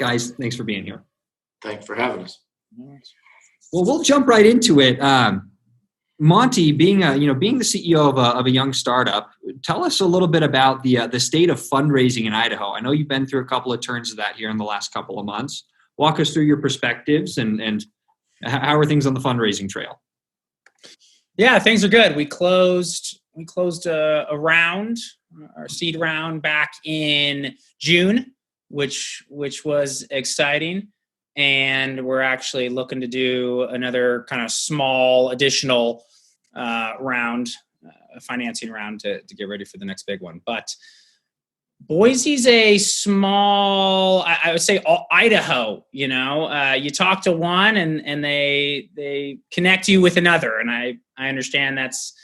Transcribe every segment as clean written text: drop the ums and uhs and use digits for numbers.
guys. Thanks for being here. Thanks for having us. Well, we'll jump right into it. Monty, being the CEO of a young startup, tell us a little bit about the state of fundraising in Idaho. I know you've been through a couple of turns of that here in the last couple of months. Walk us through your perspectives and how are things on the fundraising trail? Yeah, things are good. We closed a round, our seed round, back in June, which was exciting. And we're actually looking to do another kind of small additional round, a financing round to get ready for the next big one. But Boise's a small, I would say, Idaho. You talk to one and they connect you with another. And I understand that's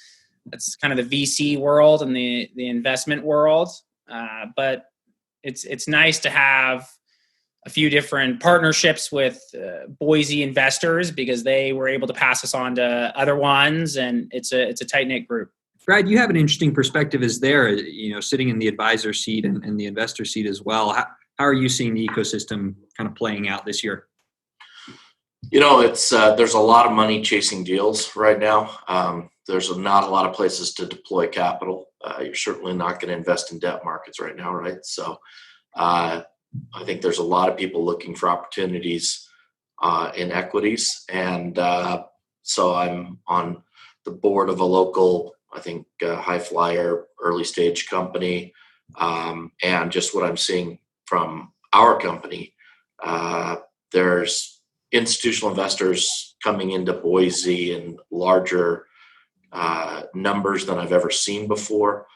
kind of the VC world and the investment world. But it's nice to have a few different partnerships with Boise investors because they were able to pass us on to other ones, and it's a tight-knit group. Brad, you have an interesting perspective as there, sitting in the advisor seat and the investor seat as well. How are you seeing the ecosystem kind of playing out this year? It's there's a lot of money chasing deals right now. There's not a lot of places to deploy capital. You're certainly not going to invest in debt markets right now, right? So I think there's a lot of people looking for opportunities in equities. And so I'm on the board of a local, I think, high flyer early stage company. And just what I'm seeing from our company, there's institutional investors coming into Boise in larger numbers than I've ever seen before.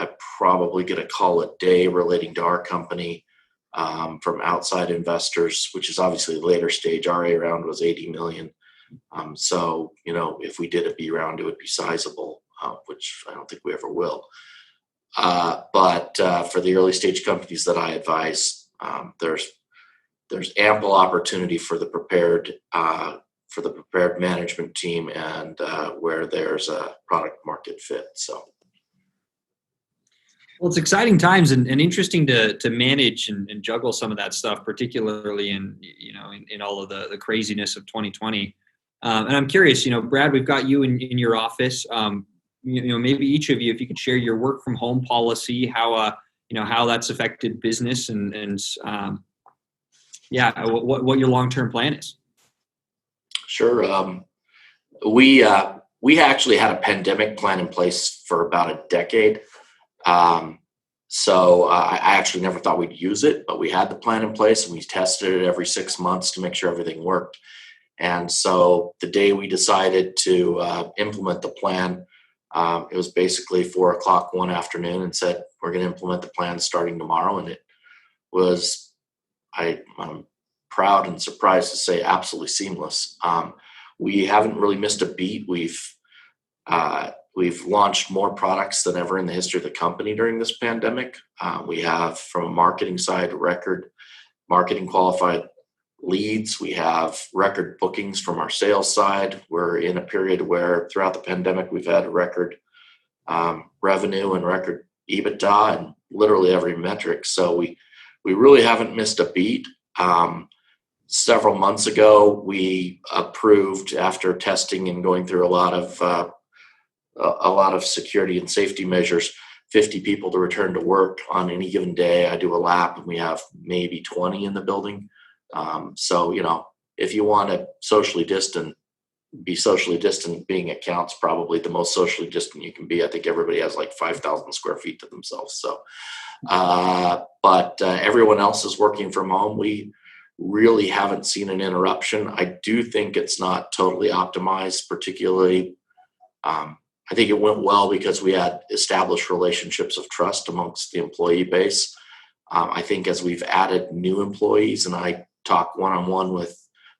I probably get a call a day relating to our company from outside investors, which is obviously later stage. Our A round was 80 million. So, if we did a B round, it would be sizable, which I don't think we ever will. But for the early stage companies that I advise, there's ample opportunity for the prepared management team and where there's a product market fit. So. Well, it's exciting times and interesting to manage and juggle some of that stuff, particularly in all of the craziness of 2020. And I'm curious, Brad, we've got you in your office. Maybe each of you, if you could share your work from home policy, how that's affected business and what your long-term plan is. Sure. We actually had a pandemic plan in place for about a decade. So I actually never thought we'd use it, but we had the plan in place and we tested it every 6 months to make sure everything worked. And so the day we decided to implement the plan, it was basically 4:00 one afternoon and said, we're going to implement the plan starting tomorrow. And it was, I'm proud and surprised to say, absolutely seamless. We haven't really missed a beat. We've launched more products than ever in the history of the company during this pandemic. We have, from a marketing side, record marketing qualified leads. We have record bookings from our sales side. We're in a period where throughout the pandemic, we've had record revenue and record EBITDA and literally every metric. So we really haven't missed a beat. Several months ago, we approved, after testing and going through a lot of security and safety measures, 50 people to return to work on any given day. I do a lap and we have maybe 20 in the building. So, if you want to be socially distant, being at Kount's probably the most socially distant you can be. I think everybody has like 5,000 square feet to themselves. So, but everyone else is working from home. We really haven't seen an interruption. I do think it's not totally optimized, particularly. I think it went well because we had established relationships of trust amongst the employee base. I think as we've added new employees, and I talk one-on-one with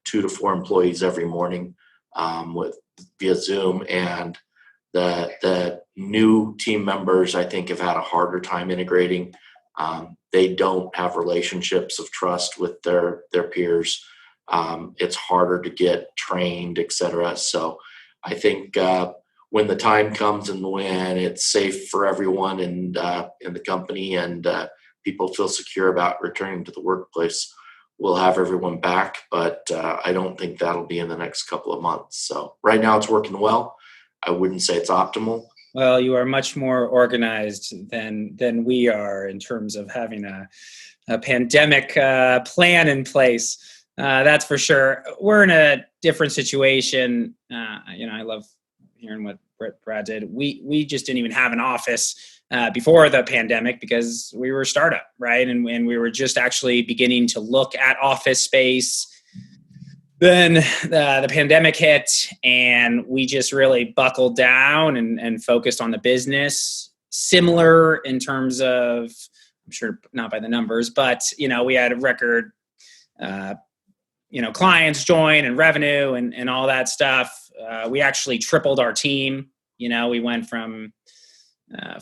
2 to 4 employees every morning via Zoom, and the new team members, I think, have had a harder time integrating. They don't have relationships of trust with their peers. It's harder to get trained, et cetera. So I think when the time comes and when it's safe for everyone in the company and people feel secure about returning to the workplace, we'll have everyone back. But I don't think that'll be in the next couple of months. So right now it's working well. I wouldn't say it's optimal. Well, you are much more organized than we are in terms of having a pandemic plan in place. That's for sure. We're in a different situation. I love hearing what Brad did. We just didn't even have an office before the pandemic because we were a startup, right? And we were just actually beginning to look at office space. Then the pandemic hit, and we just really buckled down and focused on the business. Similar in terms of, I'm sure not by the numbers, but we had a record, clients join and revenue and all that stuff. We actually tripled our team. We went from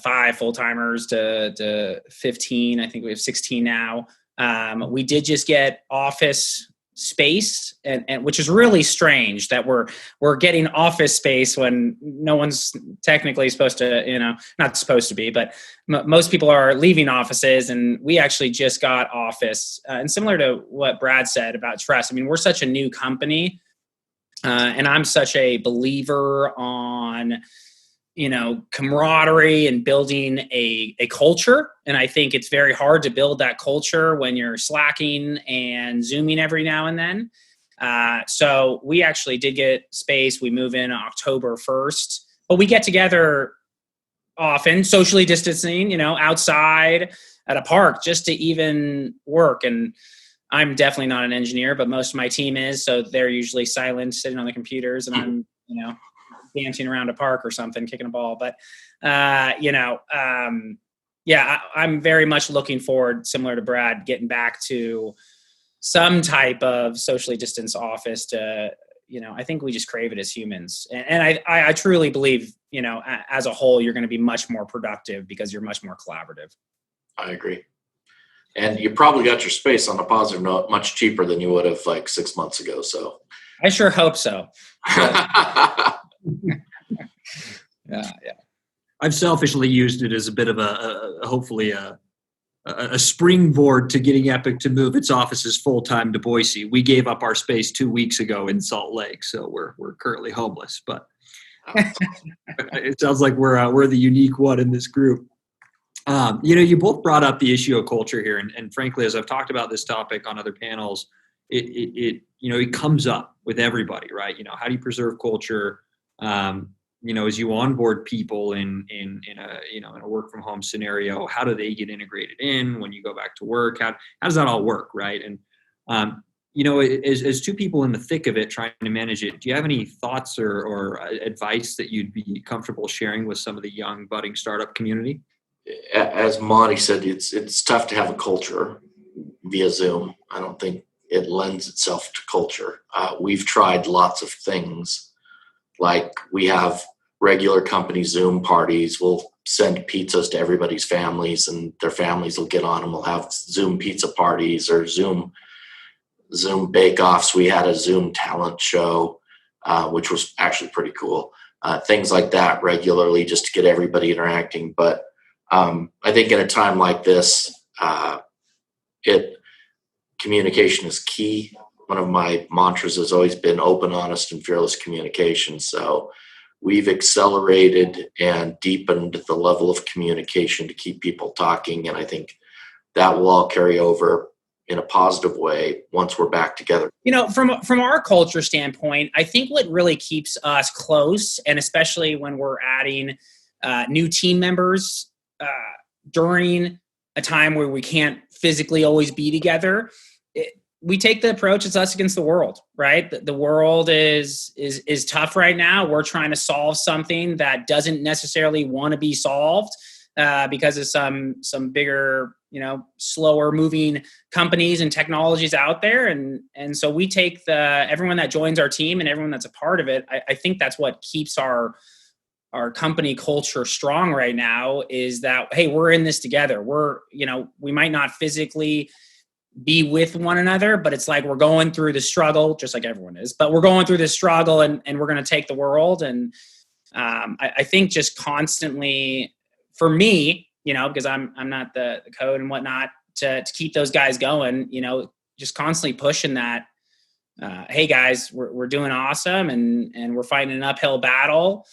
5 full-timers to 15. I think we have 16 now. We did just get office space, and which is really strange that we're getting office space when no one's technically supposed to, not supposed to be, but most people are leaving offices, and we actually just got office. And similar to what Brad said about trust, I mean, we're such a new company, and I'm such a believer on camaraderie and building a culture. And I think it's very hard to build that culture when you're slacking and Zooming every now and then. So we actually did get space. We move in October 1st, but we get together often, socially distancing, outside at a park just to even work. And I'm definitely not an engineer, but most of my team is. So they're usually silent, sitting on the computers, and I'm, dancing around a park or something, kicking a ball. But, I'm very much looking forward, similar to Brad, getting back to some type of socially distanced office to, I think we just crave it as humans. And I truly believe, as a whole, you're going to be much more productive because you're much more collaborative. I agree. And you probably got your space, on a positive note, much cheaper than you would have 6 months ago. So I sure hope so. Yeah. I've selfishly used it as a bit of hopefully a springboard to getting Epic to move its offices full time to Boise. We gave up our space 2 weeks ago in Salt Lake, so we're currently homeless. But it sounds like we're the unique one in this group. You both brought up the issue of culture here, and frankly, as I've talked about this topic on other panels, it comes up with everybody, right? How do you preserve culture? As you onboard people in a work from home scenario, how do they get integrated in when you go back to work? How does that all work, right? And as two people in the thick of it trying to manage it, do you have any thoughts or advice that you'd be comfortable sharing with some of the young budding startup community? As Monty said, it's tough to have a culture via Zoom. I don't think it lends itself to culture. We've tried lots of things. Like, we have regular company Zoom parties. We'll send pizzas to everybody's families, and their families will get on, and we'll have Zoom pizza parties or Zoom bake-offs. We had a Zoom talent show, which was actually pretty cool. Things like that regularly, just to get everybody interacting. But I think in a time like this, communication is key. One of my mantras has always been open, honest, and fearless communication. So we've accelerated and deepened the level of communication to keep people talking. And I think that will all carry over in a positive way once we're back together. From our culture standpoint, I think what really keeps us close, and especially when we're adding new team members during a time where we can't physically always be together, we take the approach, it's us against the world, right? The world is tough right now. We're trying to solve something that doesn't necessarily want to be solved because of some bigger, slower moving companies and technologies out there. And so we take everyone that joins our team and everyone that's a part of it. I think that's what keeps our company culture strong right now, is that, hey, we're in this together. We might not physically be with one another, but it's like we're going through the struggle, just like everyone is, but we're going through this struggle and we're going to take the world. And I think just constantly, for me, because I'm not the code and whatnot, to keep those guys going, just constantly pushing that, hey guys, we're doing awesome, and we're fighting an uphill battle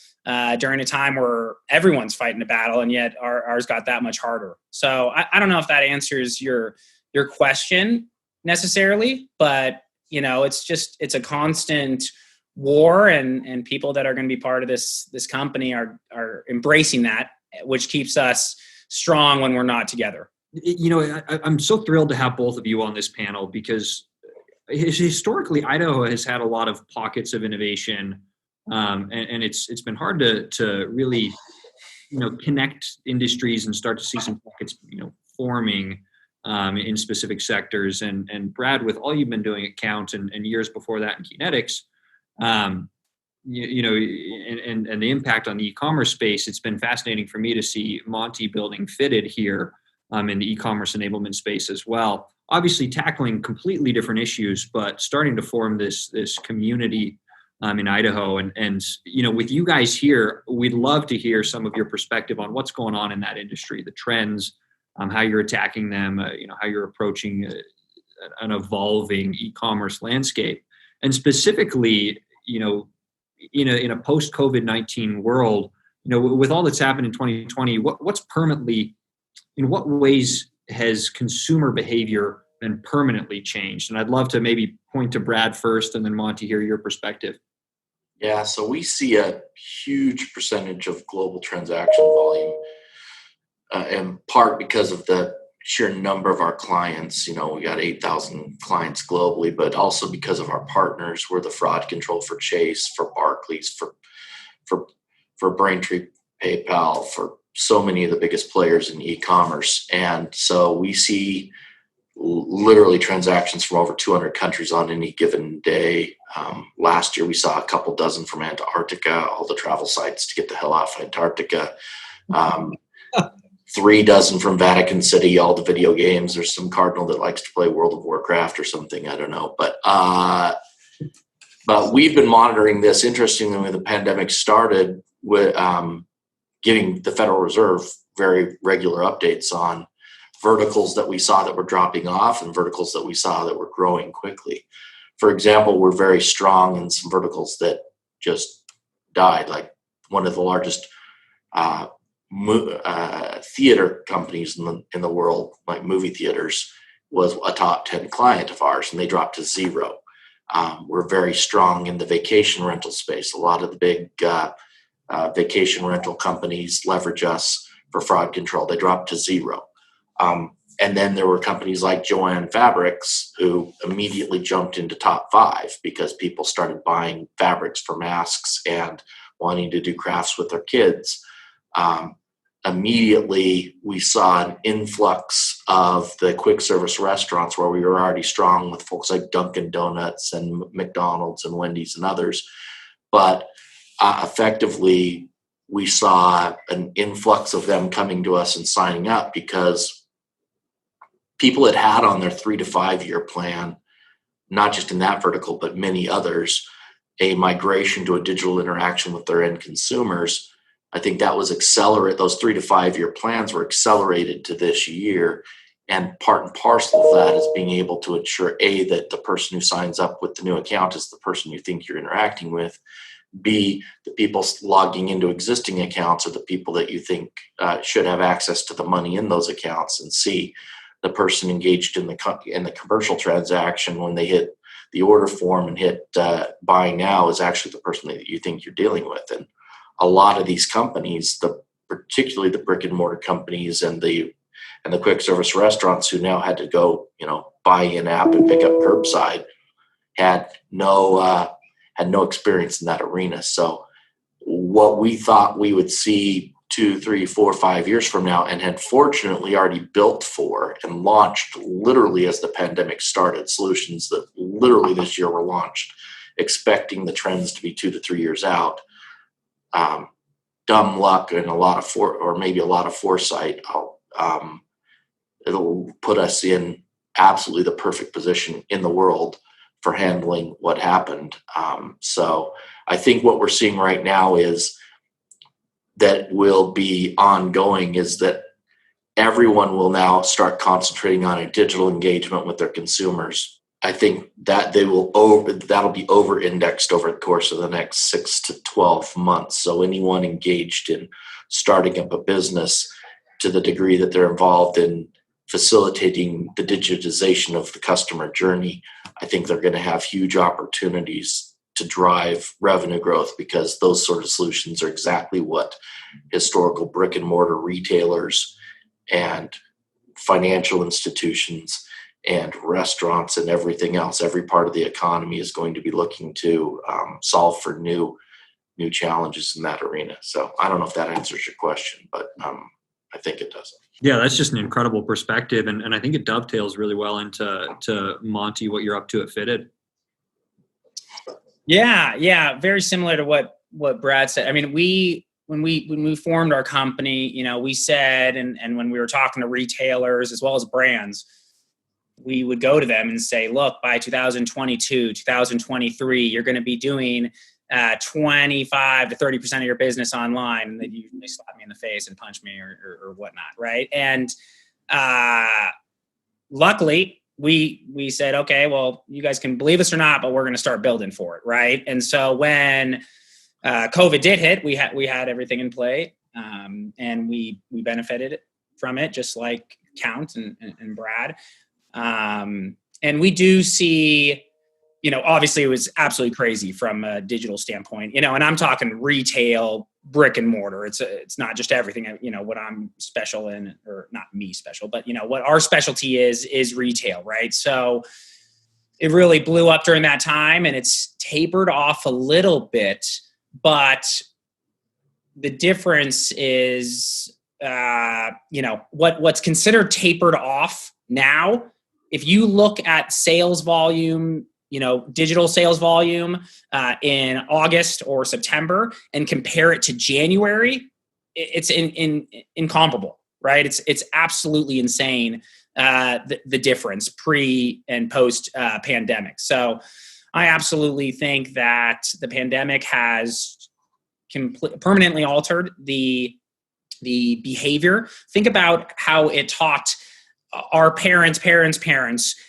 during a time where everyone's fighting a battle, and yet ours got that much harder. So I don't know if that answers your question necessarily, but it's a constant war, and people that are going to be part of this company are embracing that, which keeps us strong when we're not together. I'm so thrilled to have both of you on this panel, because historically Idaho has had a lot of pockets of innovation, and it's been hard to really connect industries and start to see some pockets forming in specific sectors. And Brad, with all you've been doing at Kount and years before that in Kinetics, and the impact on the e-commerce space, it's been fascinating for me to see Monty building Fitted here in the e-commerce enablement space as well. Obviously tackling completely different issues, but starting to form this community in Idaho. And with you guys here, we'd love to hear some of your perspective on what's going on in that industry, the trends, how you're attacking them, how you're approaching an evolving e-commerce landscape. And specifically, in a post-COVID-19 world, with all that's happened in 2020, what's permanently, in what ways has consumer behavior been permanently changed? And I'd love to maybe point to Brad first, and then Monty, hear your perspective. Yeah, so we see a huge percentage of global transaction volume, in part because of the sheer number of our clients. We got 8,000 clients globally, but also because of our partners. We're the fraud control for Chase, for Barclays, for Braintree, PayPal, for so many of the biggest players in e-commerce. And so we see literally transactions from over 200 countries on any given day. Last year, we saw a couple dozen from Antarctica, all the travel sites to get the hell off Antarctica. 3 dozen from Vatican City, all the video games. There's some cardinal that likes to play World of Warcraft or something, I don't know. But we've been monitoring this. Interestingly, when the pandemic started, with giving the Federal Reserve very regular updates on verticals that we saw that were dropping off and verticals that we saw that were growing quickly. For example, we're very strong in some verticals that just died, like one of the largest theater companies in the world, like movie theaters, was a top 10 client of ours, and they dropped to 0. We're very strong in the vacation rental space. A lot of the big vacation rental companies leverage us for fraud control. They dropped to 0. And then there were companies like Joann Fabrics who immediately jumped into top 5 because people started buying fabrics for masks and wanting to do crafts with their kids. Immediately, we saw an influx of the quick service restaurants where we were already strong with folks like Dunkin' Donuts and McDonald's and Wendy's and others. But effectively, we saw an influx of them coming to us and signing up because people had on their 3 to 5 year plan, not just in that vertical, but many others, a migration to a digital interaction with their end consumers. I think that was accelerated. Those 3 to 5 year plans were accelerated to this year. And part and parcel of that is being able to ensure, A, that the person who signs up with the new account is the person you think you're interacting with. B, the people logging into existing accounts are the people that you think should have access to the money in those accounts. And C, the person engaged in the commercial transaction when they hit the order form and hit buy now is actually the person that you think you're dealing with. And a lot of these companies, particularly the brick and mortar companies and the quick service restaurants who now had to go, buy in app and pick up curbside, had no experience in that arena. So what we thought we would see 2, 3, 4, 5 years from now, and had fortunately already built for and launched literally as the pandemic started, solutions that literally this year were launched, expecting the trends to be 2 to 3 years out. Dumb luck and a lot of foresight. It'll put us in absolutely the perfect position in the world for handling what happened. So I think what we're seeing right now is that will be ongoing is that everyone will now start concentrating on a digital engagement with their consumers. I think that that'll be over-indexed over the course of the next 6 to 12 months. So anyone engaged in starting up a business, to the degree that they're involved in facilitating the digitization of the customer journey, I think they're going to have huge opportunities to drive revenue growth, because those sort of solutions are exactly what historical brick and mortar retailers and financial institutions and restaurants and everything else, every part of the economy is going to be looking to solve for new challenges in that arena. So I don't know if that answers your question, but I think it does. Yeah, that's just an incredible perspective. And I think it dovetails really well into Monty, what you're up to at Fitted. Yeah. Very similar to what Brad said. I mean, when we formed our company, we said, and when we were talking to retailers as well as brands, we would go to them and say, look, by 2022, 2023, you're going to be doing 25 to 30% of your business online. And then they slap me in the face and punch me or whatnot. Right. And luckily, we said, okay, well, you guys can believe us or not, but we're going to start building for it. Right. And so when COVID did hit, we had everything in play, and we benefited from it, just like Kount and Brad. And we do see, obviously it was absolutely crazy from a digital standpoint, and I'm talking retail, brick and mortar. It's not just everything, what I'm special in, or not me special, but what our specialty is retail, right? So it really blew up during that time, and it's tapered off a little bit, but the difference is, what's considered tapered off now. If you look at sales volume, digital sales volume in August or September, and compare it to January, it's incomparable, right? It's absolutely insane, the difference pre and post pandemic. So I absolutely think that the pandemic has permanently altered the behavior. Think about how it taught our parents'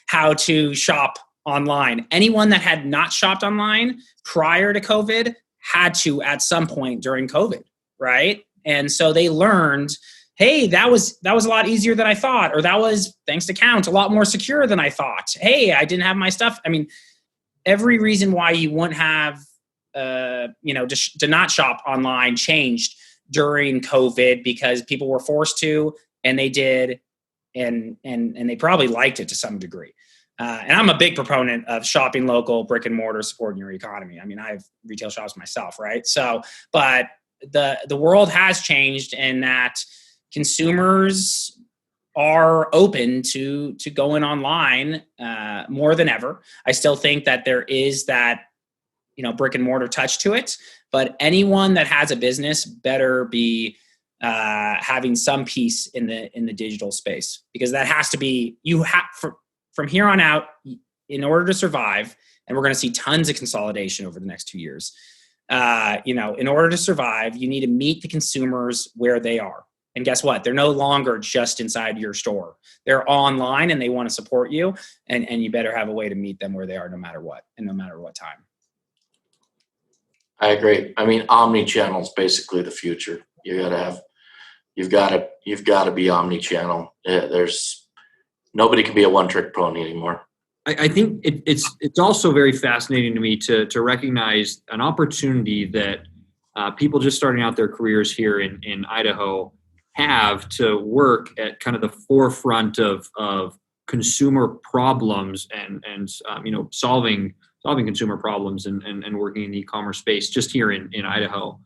how to shop online. Anyone that had not shopped online prior to COVID had to at some point during COVID, right? And so they learned, hey, that was a lot easier than I thought, or that was, thanks to Kount, a lot more secure than I thought. Hey, I didn't have my stuff. I mean, every reason why you wouldn't have, to not shop online changed during COVID, because people were forced to, and they did, and they probably liked it to some degree. And I'm a big proponent of shopping local, brick and mortar, supporting your economy. I mean, I have retail shops myself, right? So, but the world has changed, in that consumers are open to going online more than ever. I still think that there is that, brick and mortar touch to it, but anyone that has a business better be having some piece in the digital space, because that has to be, from here on out, in order to survive, and we're going to see tons of consolidation over the next 2 years. In order to survive, you need to meet the consumers where they are. And guess what? They're no longer just inside your store. They're online, and they want to support you, and you better have a way to meet them where they are, no matter what, and no matter what time. I agree. I mean, omni-channel is basically the future. You've got to be omni-channel. There's nobody can be a one-trick pony anymore. I think it's also very fascinating to me to recognize an opportunity that people just starting out their careers here in Idaho have to work at kind of the forefront of consumer problems and solving consumer problems and working in the e-commerce space just here in Idaho.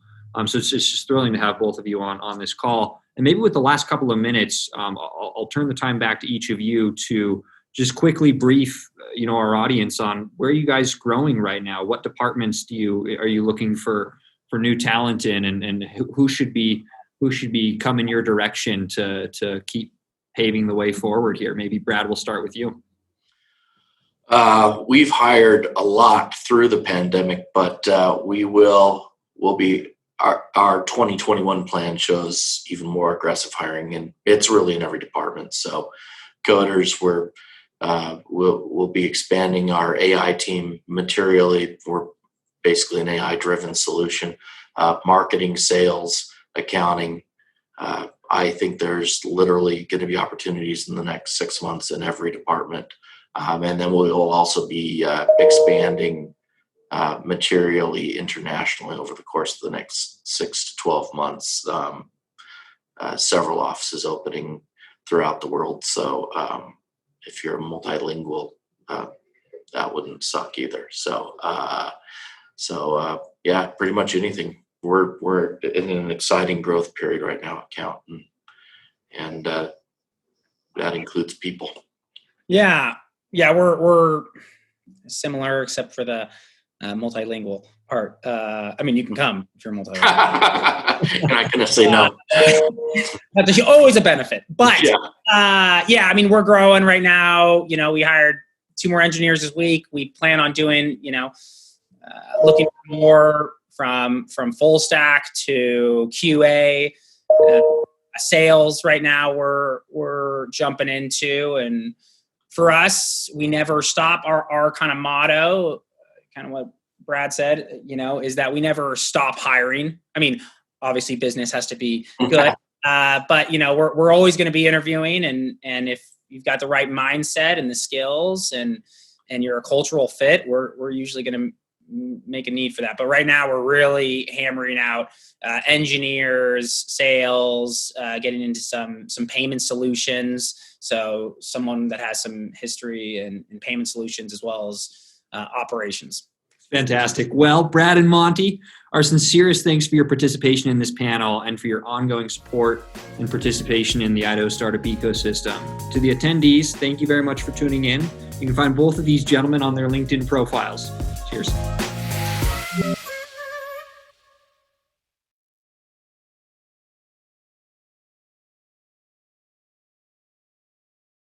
So it's just thrilling to have both of you on this call. And maybe with the last couple of minutes, I'll turn the time back to each of you to just quickly brief our audience on where are you guys growing right now? What departments are you looking for new talent in, and who should be coming your direction to keep paving the way forward here? Maybe Brad, we'll start with you. We've hired a lot through the pandemic, but we'll be our 2021 plan shows even more aggressive hiring, and it's really in every department. So coders, we'll be expanding our AI team materially. We're basically an AI-driven solution. Marketing, sales, accounting. I think there's literally going to be opportunities in the next 6 months in every department. And then we'll also be expanding materially internationally over the course of the next 6 to 12 months. Several offices opening throughout the world. So if you're multilingual, that wouldn't suck either. So yeah, pretty much anything. We're in an exciting growth period right now at Kount, and that includes people. Yeah, we're similar except for the multilingual part. I mean, you can come if you're multilingual. You're not going to say no. That's always a benefit. But yeah, I mean, we're growing right now. You know, we hired 2 more engineers this week. We plan on doing, looking for more from full stack to QA, sales. Right now, we're jumping into, and for us, we never stop. Our kind of motto, kind of what Brad said, is that we never stop hiring. I mean, obviously, business has to be good, but we're always going to be interviewing, and if you've got the right mindset and the skills, and you're a cultural fit, we're usually going to make a need for that. But right now we're really hammering out engineers, sales, getting into some payment solutions. So someone that has some history in payment solutions as well as operations. Fantastic. Well, Brad and Monty, our sincerest thanks for your participation in this panel and for your ongoing support and participation in the Idaho startup ecosystem. To the attendees, thank you very much for tuning in. You can find both of these gentlemen on their LinkedIn profiles. Cheers.